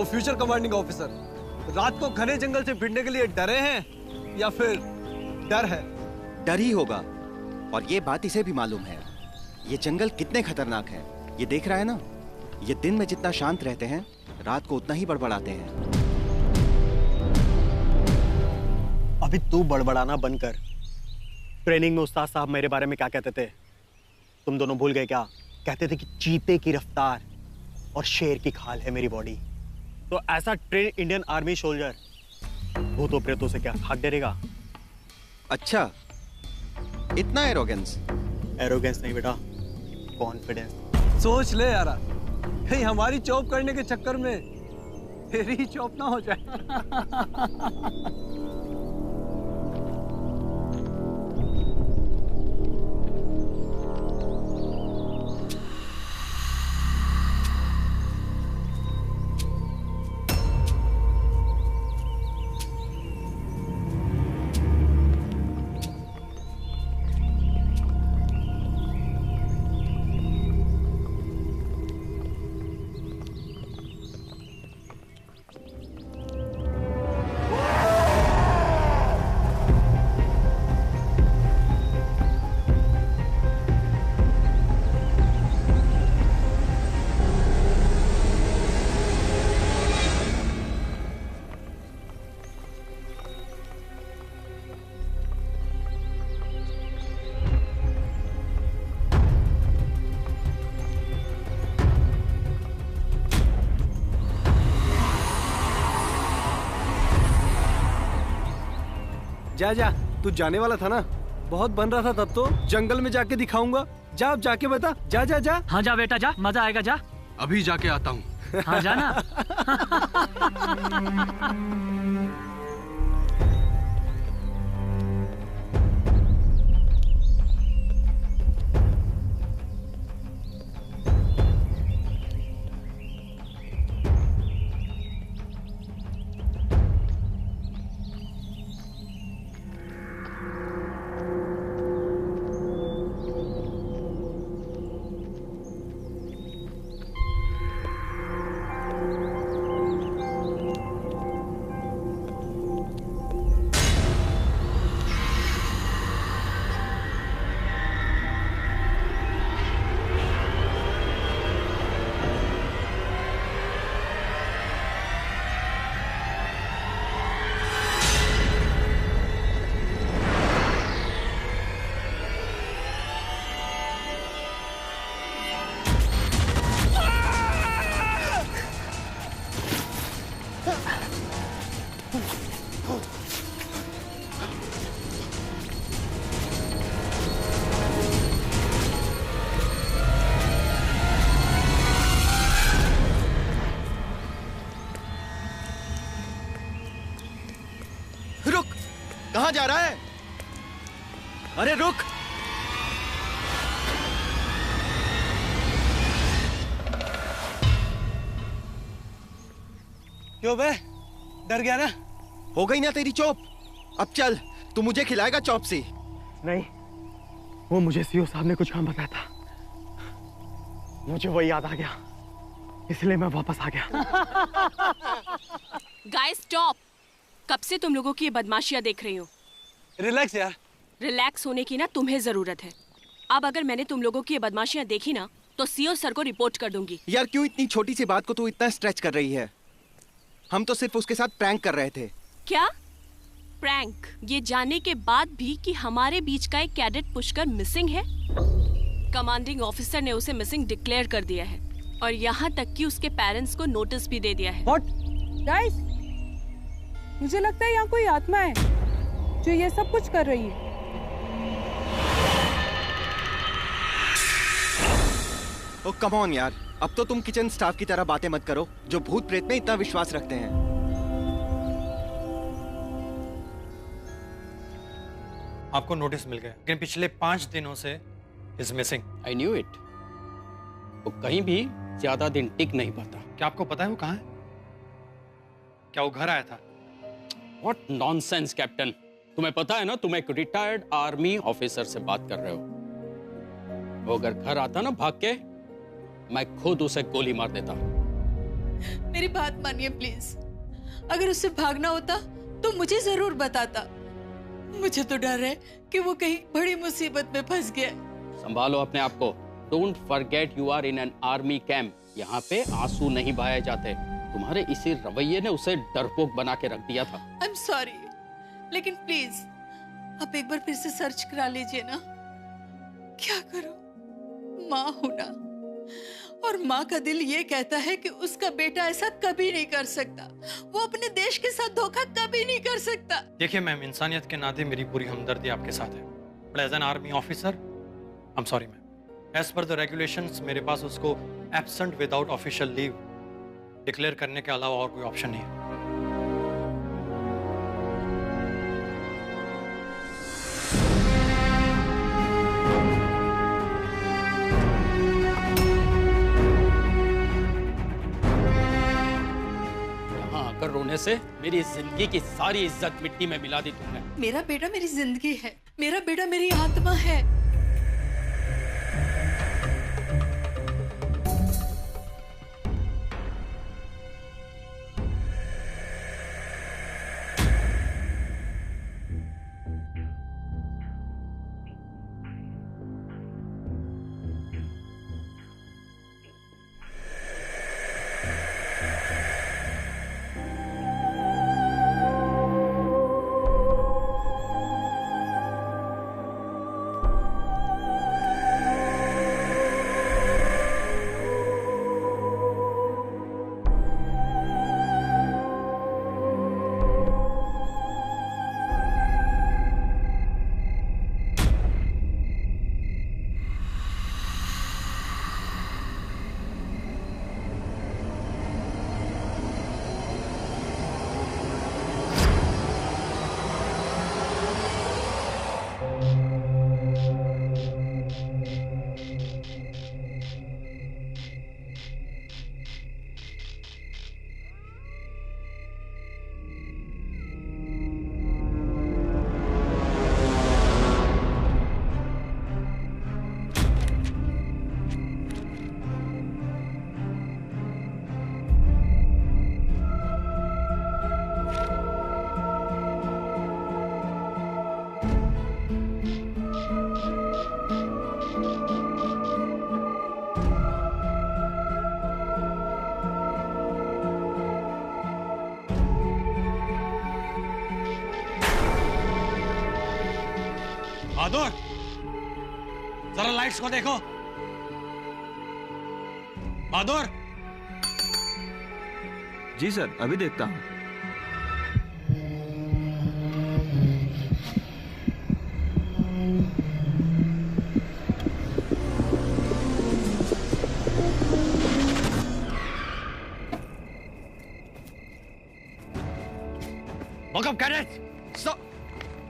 वो future commanding officer रात को घने जंगल से भिड़ने के लिए डरे हैं या फिर डर है? डर ही होगा, और ये बात इसे भी मालूम है ये जंगल कितने खतरनाक है। ये देख रहा है ना, ये दिन में जितना शांत रहते हैं रात को उतना ही बड़बड़ाते हैं। अभी तू बड़बड़ाना बंद कर। ट्रेनिंग में उस्ताद साहब मेरे बारे में क्या कहते थे? तुम दोनों भूल गए क्या? कहते थे कि चीते की रफ्तार और शेर की खाल है मेरी बॉडी। तो ऐसा ट्रेन इंडियन आर्मी सोल्जर भूतों प्रेतों से क्या भाग डरेगा? अच्छा, इतना एरोगेंस? एरोगेंस नहीं बेटा, कॉन्फिडेंस। सोच ले यारा, कहीं हमारी चॉप करने के चक्कर में तेरी ही चॉप ना हो जाए। जा जा, तू जाने वाला था ना, बहुत बन रहा था तब तो। जंगल में जाके दिखाऊंगा, जा अब जाके बता। जा जा जा। हाँ जा बेटा जा, मजा आएगा जा। अभी जाके आता हूँ। हाँ जाना। कहाँ जा रहा है? अरे रुक! क्यों बे? डर गया ना? हो गई ना तेरी चॉप? अब चल, तू मुझे खिलाएगा चॉप से। नहीं, वो मुझे सीओ साहब ने कुछ काम बताया था, मुझे वो याद आ गया, इसलिए मैं वापस आ गया। Guys stop! कब से तुम लोगों की ये बदमाशियां देख रही हूँ। रिलैक्स यार। रिलैक्स होने की ना तुम्हें जरूरत है। अब अगर मैंने तुम लोगों की ये बदमाशियां देखी ना तो सीओ सर को रिपोर्ट कर दूंगी। यार क्यों इतनी छोटी सी बात को तू इतना स्ट्रेच कर रही है? हम तो सिर्फ उसके साथ प्रैंक कर रहे थे। क्या प्रैंक? ये जानने के बाद भी कि हमारे बीच का एक कैडेट पुष्कर मिसिंग है। कमांडिंग ऑफिसर ने उसे मिसिंग डिक्लेयर कर दिया है और यहाँ तक कि उसके पेरेंट्स को नोटिस भी दे दिया है। What? गाइस, मुझे लगता है यहाँ कोई आत्मा है जो ये सब कुछ कर रही है। ओ कम ऑन यार, अब तो तुम किचन स्टाफ की तरह बातें मत करो जो भूत प्रेत में इतना विश्वास रखते हैं। आपको नोटिस मिल गया, लेकिन पिछले 5 दिनों से is missing. I knew it. वो कहीं भी ज्यादा दिन टिक नहीं पाता। क्या आपको पता है वो कहाँ है? क्या वो घर आया था? What nonsense, captain. तुम्हें पता है ना, तुम एक रिटायर्ड आर्मी ऑफिसर से बात कर रहे हो। वो अगर घर आता ना भाग के, मैं खुद उसे गोली मार देता। मेरी बात मानिए प्लीज। अगर उससे भागना होता तो मुझे जरूर बताता। मुझे तो डर है कि वो कहीं बड़ी मुसीबत में फंस गया। संभालो अपने आप को। Don't forget you are in an army camp. यहाँ पे आंसू नहीं बहाए जाते। तुम्हारे इसी रवैये ने उसे डरपोक बना के रख दिया था। आई एम सॉरी, लेकिन प्लीज आप एक बार फिर से सर्च करा लीजिए ना। क्या करूं, माँ हूं ना, और माँ का दिल ये कहता है कि उसका बेटा ऐसा कभी नहीं कर सकता। वो अपने देश के साथ धोखा कभी नहीं कर सकता। देखिए मैम, इंसानियत के नाते मेरी पूरी हमदर्दी आपके साथ है, but as an army officer I am sorry ma'am. As per the regulations मेरे पास उसको absent without official leave declare करने के अलावा और कोई ऑप्शन नहीं है। रोने से मेरी जिंदगी की सारी इज्जत मिट्टी में मिला दी तुमने। मेरा बेटा मेरी जिंदगी है, मेरा बेटा मेरी आत्मा है। बहादुर, जरा लाइट्स को देखो। बहादुर। जी सर, अभी देखता हूँ। वकअप कैडेट,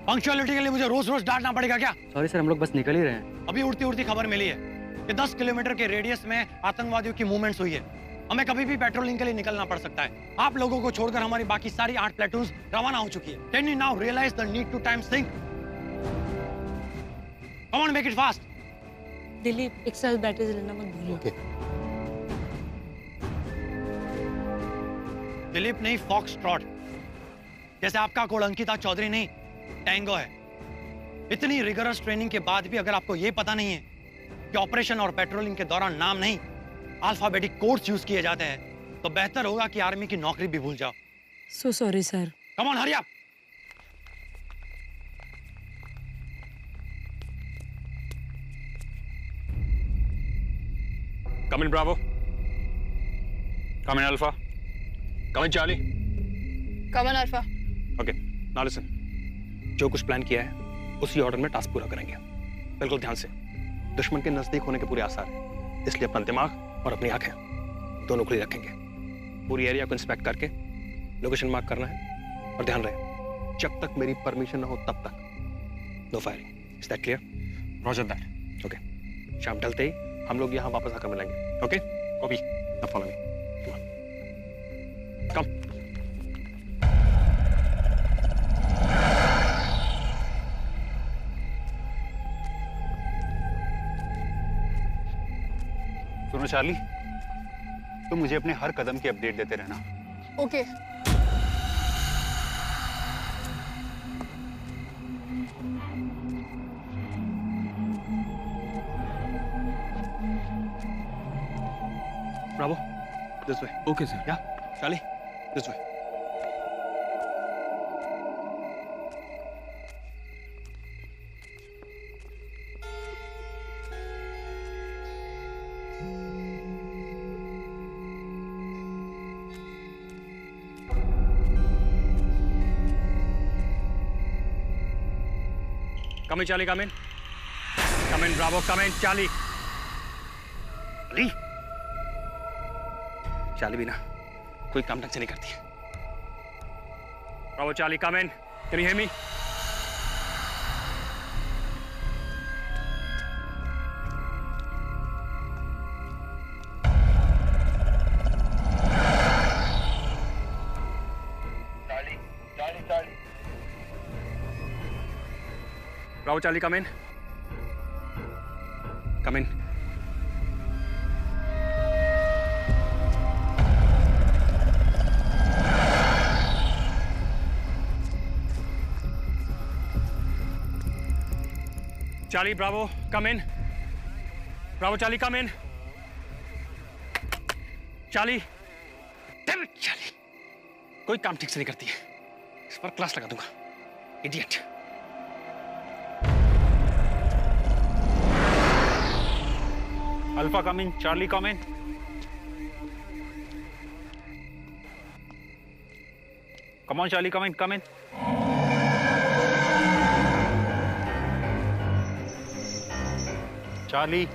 पंक्चुअलिटी के लिए मुझे रोज रोज डांटना पड़ेगा क्या? सॉरी सर, हम लोग बस निकल ही रहे हैं। अभी उड़ती उड़ती खबर मिली है कि 10 किलोमीटर के रेडियस में आतंकवादियों की मूवमेंट्स हुई है। हमें कभी भी पेट्रोलिंग के लिए निकलना पड़ सकता है। आप लोगों को छोड़कर हमारी बाकी सारी 8 प्लेटून्स रवाना हो चुकी है। Can you now realize the need to time sync? Come on, make it fast. Dilip, एक साथ बैटरी लेना मत भूलिए। Okay. दिलीप नहीं, फॉक्स ट्रॉट। जैसे आपका कोड अंकिता चौधरी नहीं, टैंगो है। इतनी रिगरस ट्रेनिंग के बाद भी अगर आपको यह पता नहीं है कि ऑपरेशन और पेट्रोलिंग के दौरान नाम नहीं, अल्फाबेटिक कोड्स यूज किए जाते हैं, तो बेहतर होगा कि आर्मी की नौकरी भी भूल जाओ। So sorry sir. Come on, hurry up. Come in Bravo. Come in Alpha. Come in Charlie. Come on Alpha. Okay. Now listen. जो कुछ प्लान किया है उसी ऑर्डर में टास्क पूरा करेंगे। बिल्कुल ध्यान से। दुश्मन के नजदीक होने के पूरे आसार हैं, इसलिए अपना दिमाग और अपनी आंखें दोनों खुली रखेंगे। पूरी एरिया को इंस्पेक्ट करके लोकेशन मार्क करना है और ध्यान रहे जब तक मेरी परमिशन ना हो तब तक no firing. Is that clear? Roger that. Okay. शाम ढलते ही हम लोग यहाँ वापस आकर मिलेंगे। Okay? Copy. Now follow me. Come. सुनो चार्ली, तो मुझे अपने हर कदम की अपडेट देते रहना। Okay. Bravo, this way. Okay sir. या Charlie, this way. Come in, Charlie, come in. Come in, Bravo, come in, Charlie. Charlie? Charlie भी ना कोई काम ढंग से नहीं करती है। Bravo, Charlie, come in. Can you hear me? Bravo, Charlie, come in. Come in. Charlie, Bravo, come in. Bravo, Charlie, come in. Charlie. Damn it, Charlie. कोई काम ठीक से नहीं करती है। इस पर क्लास लगा दूंगा। Idiot. Alpha, come in. Charlie, come in. Come on, Charlie, come in. Come in. Charlie.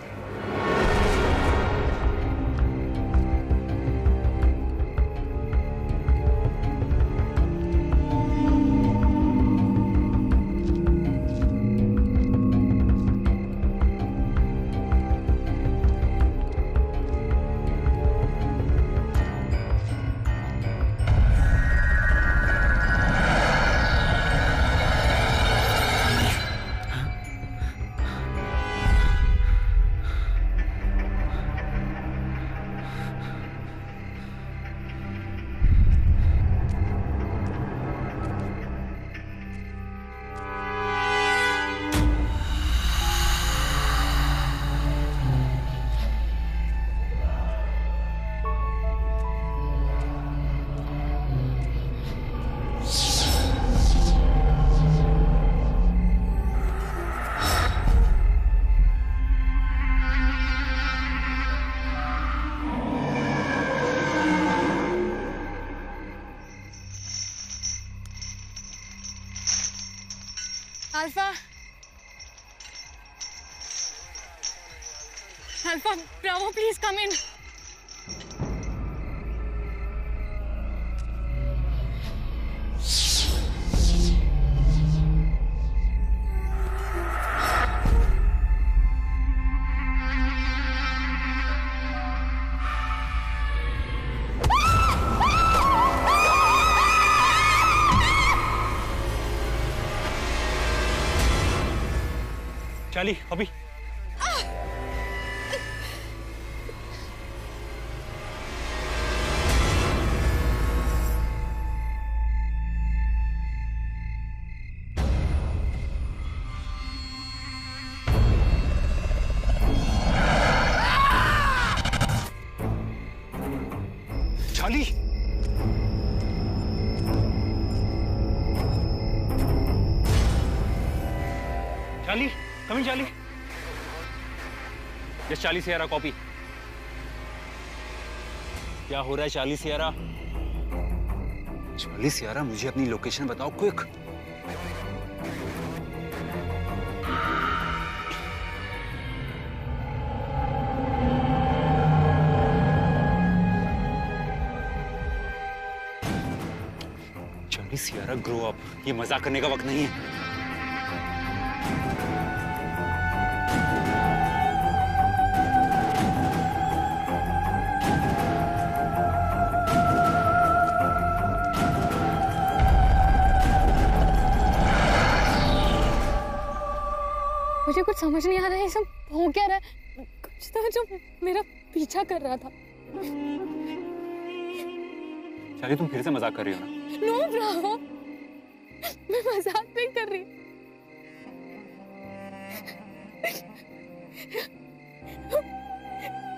Alpha. Alpha, Bravo, please come in. Charlie, अभी। Charlie. Charlie, come in, Charlie. Yes, Charlie Sierra, copy. क्या हो रहा है Charlie Sierra? Charlie Sierra, मुझे अपनी location बताओ quick. Charlie Sierra, grow up. ये मजाक करने का वक्त नहीं है। मुझे कुछ समझ नहीं आ रहा है, ये सब हो क्या रहा है। कुछ तो जो मेरा पीछा कर रहा था चार्ली तुम फिर से मजाक कर रही हो ना? नो ब्रावो, मैं मजाक नहीं कर रही।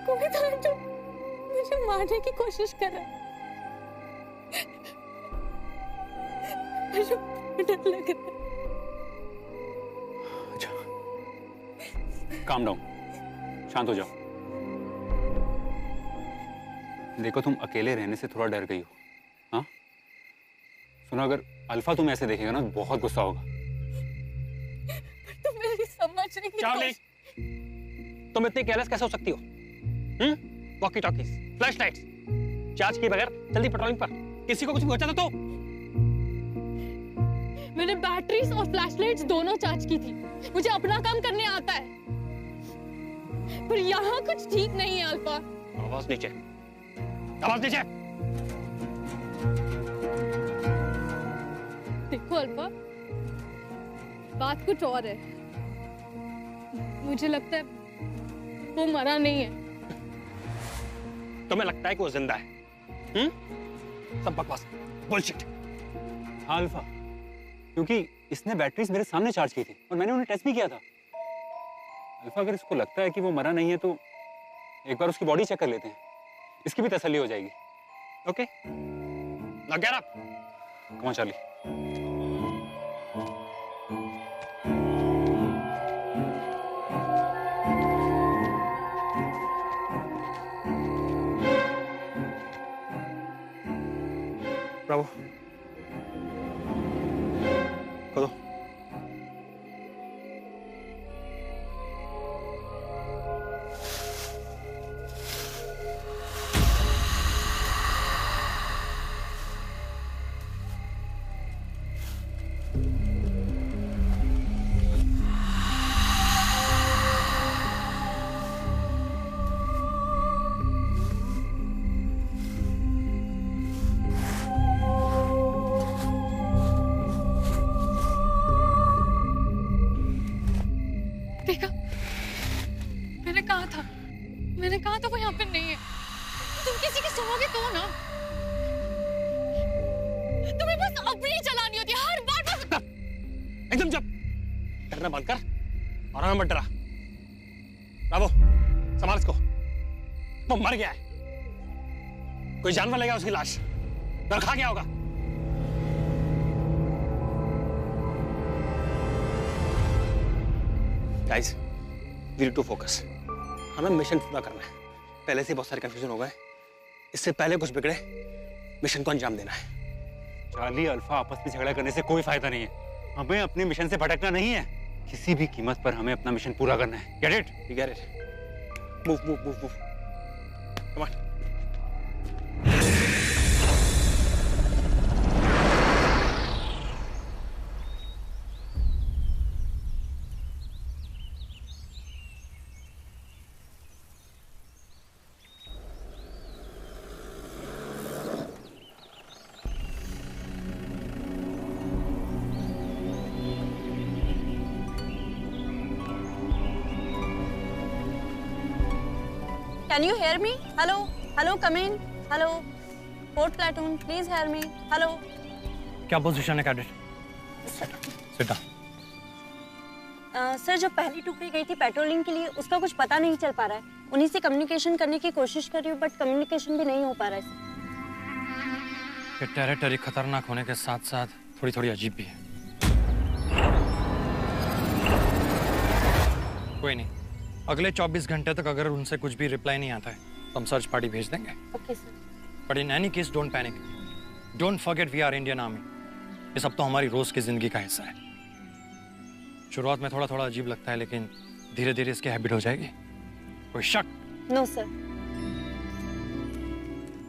कोई था जो मुझे मारने की कोशिश कर रहा है। मुझे डर लग रहा है। काम डाउन, शांत हो जाओ। देखो तुम अकेले रहने से थोड़ा डर गई हो। हाँ सुनो, अगर अल्फा तुम्हें ऐसे देखेगा ना तो बहुत गुस्सा होगा। तुम मेरी समझने की चार्ली, तुम इतनी केयरलेस कैसे हो सकती हो? Walkie talkies, flash lights, charge किए बगैर जल्दी पेट्रोलिंग पर। किसी को कुछ भी हो जाता तो? मैंने बैटरीज और फ्लैशलाइट्स दोनों चार्ज की थी। मुझे अपना काम करने आता है, पर यहाँ कुछ ठीक नहीं है अल्फा। आवाज नीचे, आवाज नीचे। देखो अल्फा, बात कुछ और है। मुझे लगता है वो मरा नहीं है। तुम्हें लगता है कि वो जिंदा है? सब बकवास, बुलशिट। हाँ अल्फा, क्योंकि इसने बैटरीज मेरे सामने चार्ज की थी और मैंने उन्हें टेस्ट भी किया था। अल्फा, अगर इसको लगता है कि वो मरा नहीं है तो एक बार उसकी बॉडी चेक कर लेते हैं, इसकी भी तसल्ली हो जाएगी। Okay, now get up. Come on Charlie. Bravo, खोलो। देखा, मैंने कहा था वो यहाँ पे नहीं है। तुम किसी की सुनोगे तो ना। तुम्हें बस अपनी चलानी होती है, हर बार बस। एकदम चुप, डरना बंद कर और हमें मत डरा। ब्रावो, संभाल इसको, वो मर गया है। कोई जानवर लेगा उसकी लाश, डर खा गया होगा। Guys, we need to focus. हमें मिशन पूरा करना है। पहले से बहुत सारे कंफ्यूजन हो गए, इससे पहले कुछ बिगड़े, मिशन को अंजाम देना है। चार्ली, अल्फा, आपस में झगड़ा करने से कोई फायदा नहीं है। हमें अपने मिशन से भटकना नहीं है। किसी भी कीमत पर हमें अपना मिशन पूरा करना है। Get it? You get it. Move, move, move, move. Come on. 'Can you hear me? Hello, hello, come in. Hello, fourth platoon, please hear me. Hello. क्या पोजीशन है कैडेट? Sit down. सर, जो पहली टुकड़ी गई थी patrolling के लिए, उसका कुछ पता नहीं चल पा रहा है। उन्हीं से कम्युनिकेशन करने की कोशिश कर रही हूँ, बट कम्युनिकेशन भी नहीं हो पा रहा है। ये टेरिटरी खतरनाक होने के साथ साथ थोड़ी थोड़ी अजीब भी है। कोई नहीं, अगले 24 घंटे तक अगर उनसे कुछ भी रिप्लाई नहीं आता है तो हम सर्च पार्टी भेज देंगे। Okay sir. But in any case don't panic, don't forget we are Indian army. ये सब तो हमारी रोज की जिंदगी का हिस्सा है। शुरुआत में थोड़ा थोड़ा अजीब लगता है, लेकिन धीरे धीरे इसकी हैबिट हो जाएगी। कोई शक? No sir.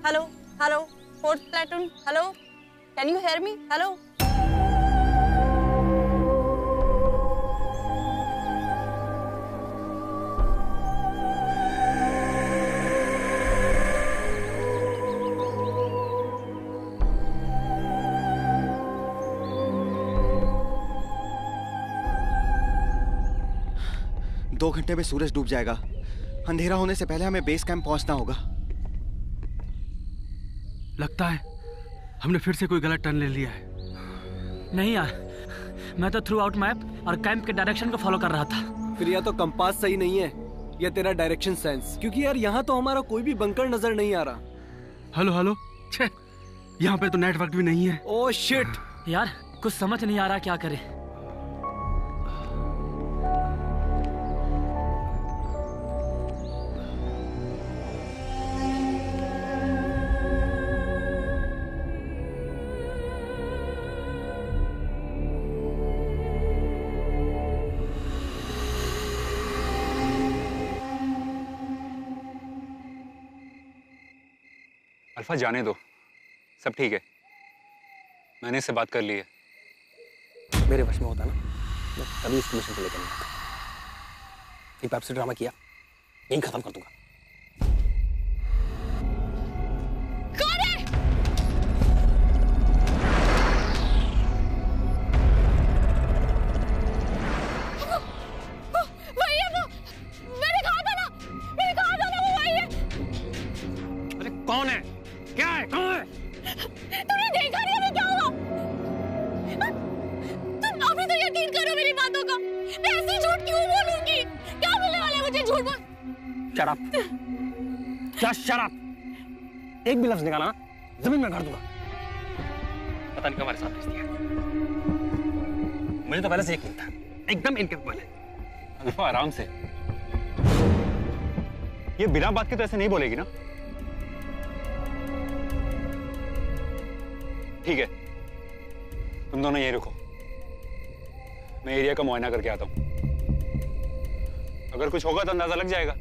Hello, hello, fourth platoon, hello, can you hear me? Hello. दो घंटे में सूरज डूब जाएगा। अंधेरा होने से पहले हमें बेस कैंप पहुंचना होगा। लगता है हमने फिर से कोई गलत टर्न ले लिया है। नहीं यार, मैं तो थ्रू आउट मैप और कैंप के डायरेक्शन को फॉलो कर रहा था। फिर या तो कंपास सही नहीं है या तेरा डायरेक्शन सेंस, क्योंकि यार यहाँ तो हमारा कोई भी बंकर नजर नहीं आ रहा। हेलो हेलो, छे, यहाँ पे तो नेटवर्क भी नहीं है। ओह शिट यार, कुछ समझ नहीं आ रहा क्या करें। अल्फा जाने दो, सब ठीक है। मैंने इससे बात कर ली है। मेरे वश में होता ना, मैं तभी इस मिशन को लेकर नहीं आता। ये पेप्सी ड्रामा किया, यही खत्म कर दूंगा। कौन है? क्या है? कौन है? तुमने देखा नहीं अभी क्या हुआ? तुम अभी तो यकीन करो मेरी बातों का। मैं ऐसे झूठ क्यों बोलूंगी? क्या बोलने वाले मुझे झूठ बोल? शराब, क्या शराब? एक भी लफ्ज निकाला ना, जमीन में गाड़ दूंगा। पता नहीं हमारे साथ दिया। मुझे तो पहले से यकीन था, एकदम इनकेपेबल है। अल्फा आराम से, ये बिना बात के तो ऐसे नहीं बोलेगी ना। ठीक है, तुम दोनों यहीं रुको, मैं एरिया का मुआयना करके आता हूं। अगर कुछ होगा तो अंदाजा लग जाएगा।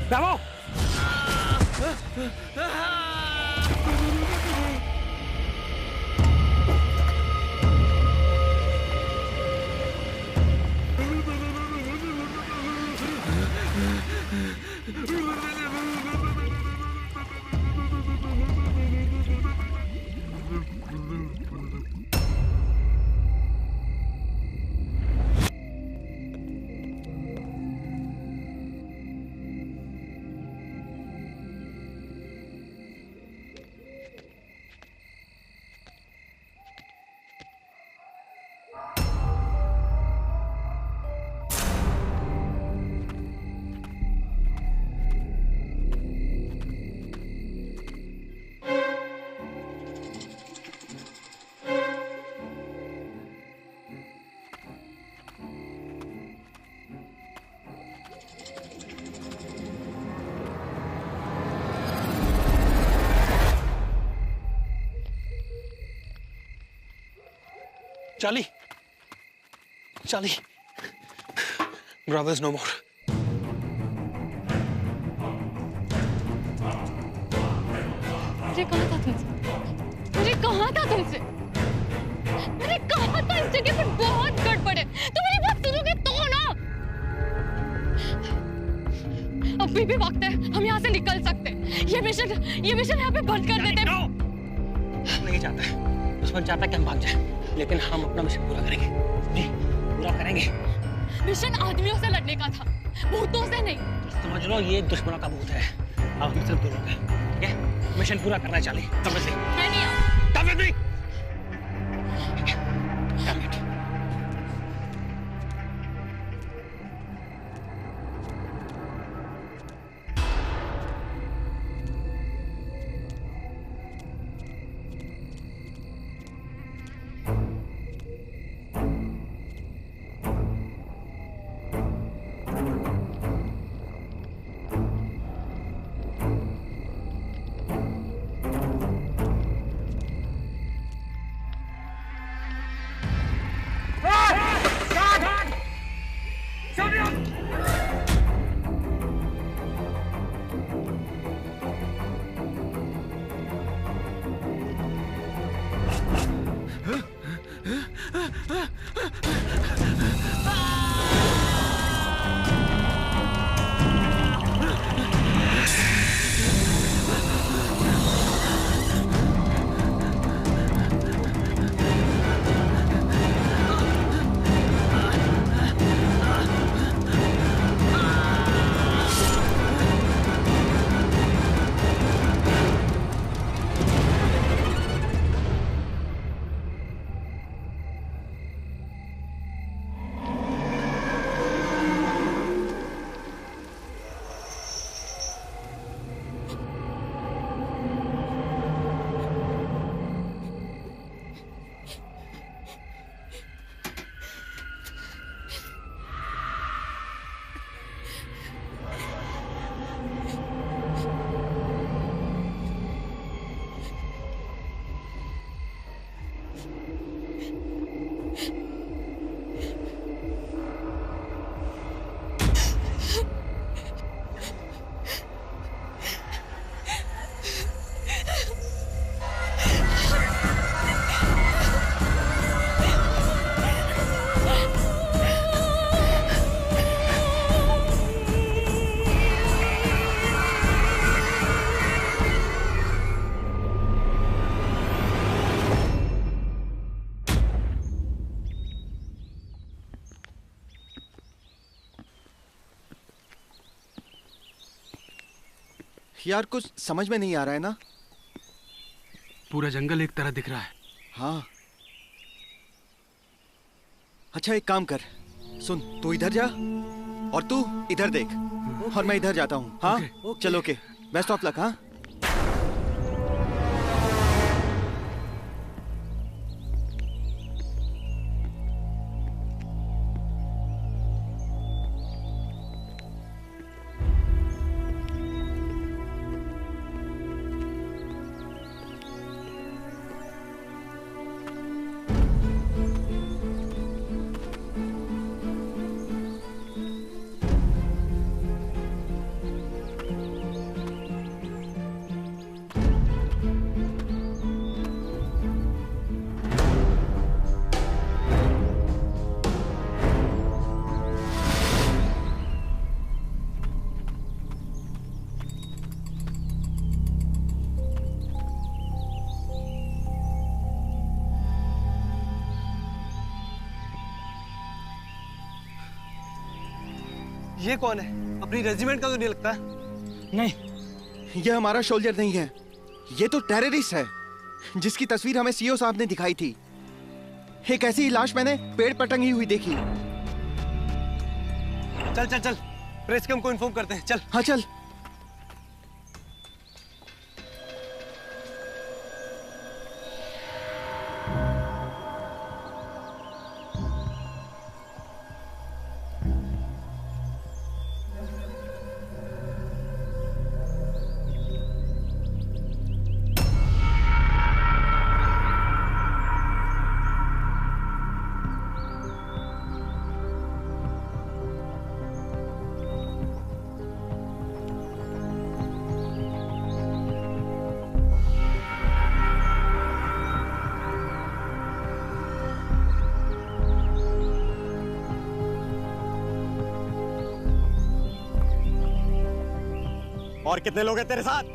Bravo! Charlie, Charlie, Bravo is no more. मुझे कहा था तुमसे, मुझे कहा था तुमसे, मैंने कहा था इस जगह पर बहुत गड़बड़ है। तुम मेरी बात सुनोगे तो ना। अभी भी वक्त है, हम यहाँ से निकल सकते हैं। ये मिशन यहाँ पे बंद कर देते हैं। नहीं चाहता है, दुश्मन चाहता है कि हम भाग जाएं, लेकिन हम अपना मिशन पूरा करेंगे। जी, पूरा करेंगे। मिशन आदमियों से लड़ने का था, भूतों से नहीं। समझ लो ये दुश्मनों का भूत है। अब हम सिर्फ 2 लोग हैं, ठीक है? मिशन पूरा करना चाहिए। तब से मैं नहीं आऊँ। तब नहीं। यार कुछ समझ में नहीं आ रहा है ना। पूरा जंगल एक तरह दिख रहा है। हाँ। अच्छा एक काम कर, सुन तू इधर जा और तू इधर देख और मैं इधर जाता हूँ। हाँ चलो ओके, बेस्ट ऑफ लक। हाँ ये कौन है? अपनी रेजिमेंट का तो नहीं लगता है। नहीं, ये हमारा सोल्जर नहीं है, ये तो टेररिस्ट है जिसकी तस्वीर हमें सीओ साहब ने दिखाई थी। एक ऐसी ही लाश मैंने पेड़ पर टंगी हुई देखी। चल चल चल, प्रेस के हमको इन्फॉर्म करते हैं। चल। हाँ चल। और कितने लोग हैं तेरे साथ?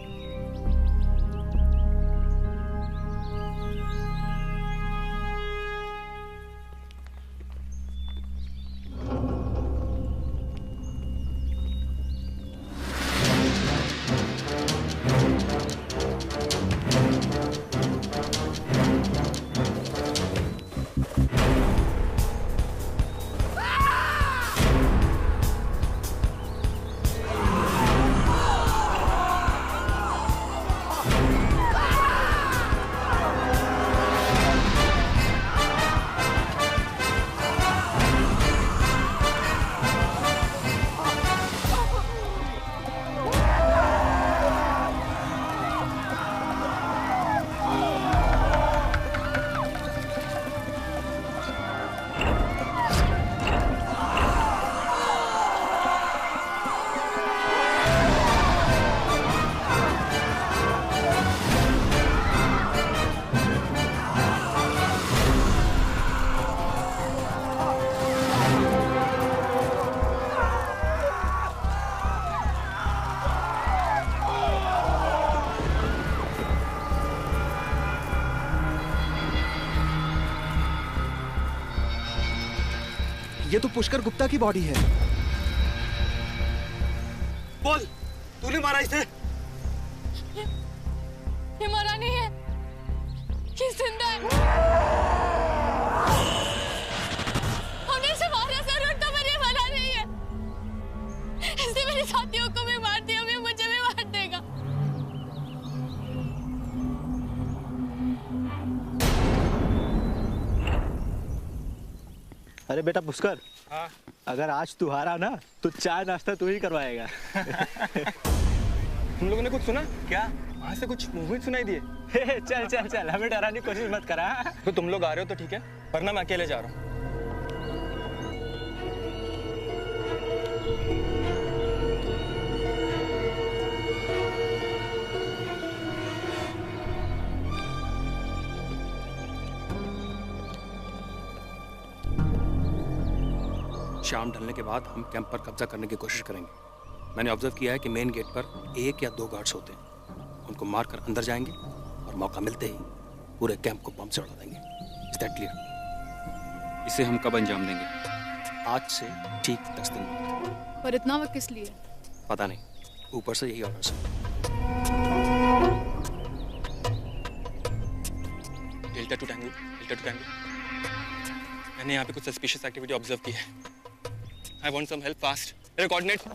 ये तो पुष्कर गुप्ता की बॉडी है। बोल, तूने मारा इसे? ये मरा नहीं है, ये जिंदा है। हमने इसे मारा जरूर था, पर ये मरा नहीं है। इसने मेरे साथियों को भी मार दिया, अभी मुझे भी मार देगा। अरे बेटा पुष्कर, हाँ? अगर आज तू हारा ना तो चाय नाश्ता तू ही करवाएगा। तुम लोगों ने कुछ सुना क्या? वहां से कुछ मूवमेंट सुनाई दिए। चल चल चल, हमें डराने की कोशिश मत करा। तो तुम लोग आ रहे हो तो ठीक है, वरना मैं अकेले जा रहा हूँ। शाम ढलने के बाद हम कैंप पर कब्जा करने की कोशिश करेंगे। मैंने ऑब्जर्व किया है कि मेन गेट पर 1 या 2 गार्ड्स होते हैं। उनको मारकर अंदर जाएंगे और मौका मिलते ही पूरे कैंप को बम से उड़ा देंगे। Is that clear? इसे हम कब अंजाम देंगे? आज से ठीक 10 दिन बाद। पर इतना वक्त किस लिए? पता नहीं, ऊपर से यही ऑर्डर है। Delta two tango. मैंने यहाँ पे कुछ सस्पिशियस एक्टिविटी ऑब्जर्व की है। I want some help fast. Your coordinates.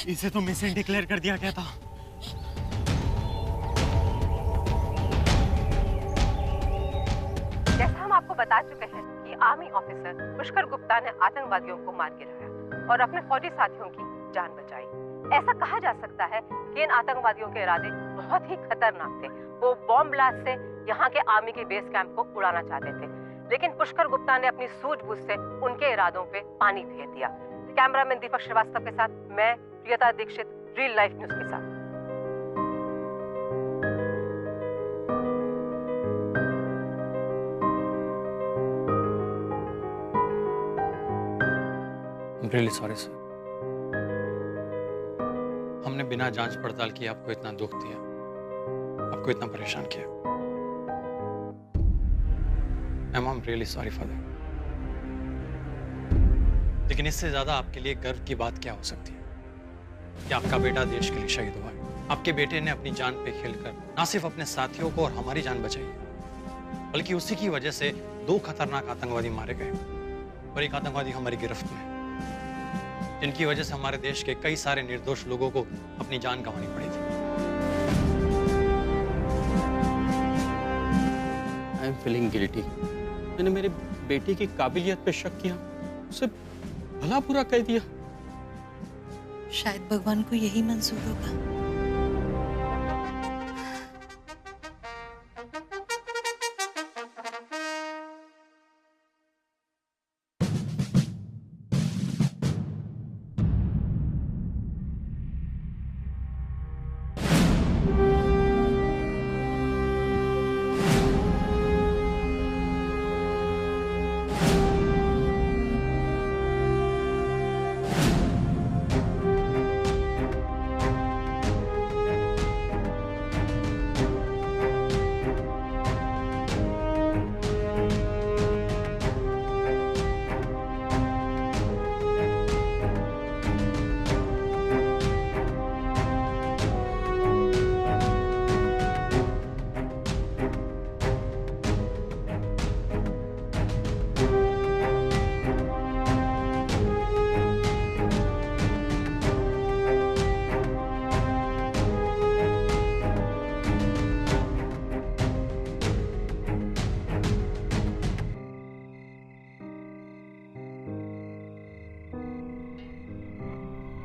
इसे तो मिसिंग डिक्लेयर कर दिया गया था। जैसा हम आपको बता चुके हैं कि आर्मी ऑफिसर पुष्कर गुप्ता ने आतंकवादियों को मार गिराया और अपने फौजी साथियों की जान बचाई। ऐसा कहा जा सकता है कि इन आतंकवादियों के इरादे बहुत ही खतरनाक थे। वो बॉम्ब ब्लास्ट से यहाँ के आर्मी के बेस कैंप को उड़ाना चाहते थे, लेकिन पुष्कर गुप्ता ने अपनी सूझबूझ से उनके इरादों पे पानी फेर दिया। कैमरामैन दीपक श्रीवास्तव के साथ मैं प्रियता दीक्षित, रियल लाइफ न्यूज के साथ। रियली सॉरी सर, हमने बिना जांच पड़ताल किए आपको इतना दुख दिया, आपको इतना परेशान किया। I am really sorry for that. लेकिन इससे ज्यादा आपके लिए गर्व की बात क्या हो सकती है कि आपका बेटा देश के लिए शहीद हुआ है। आपके बेटे ने अपनी जान पे खेलकर ना सिर्फ अपने साथियों को और हमारी जान बचाई है, बल्कि उसी की वजह से 2 खतरनाक आतंकवादी मारे गए और एक आतंकवादी हमारी गिरफ्त में, जिनकी वजह से हमारे देश के कई सारे निर्दोष लोगों को अपनी जान गंवानी पड़ी थी। I am feeling guilty. मैंने मेरे बेटे की काबिलियत पे शक किया, उसे भला बुरा कह दिया। शायद भगवान को यही मंजूर होगा।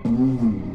Mm-hmm.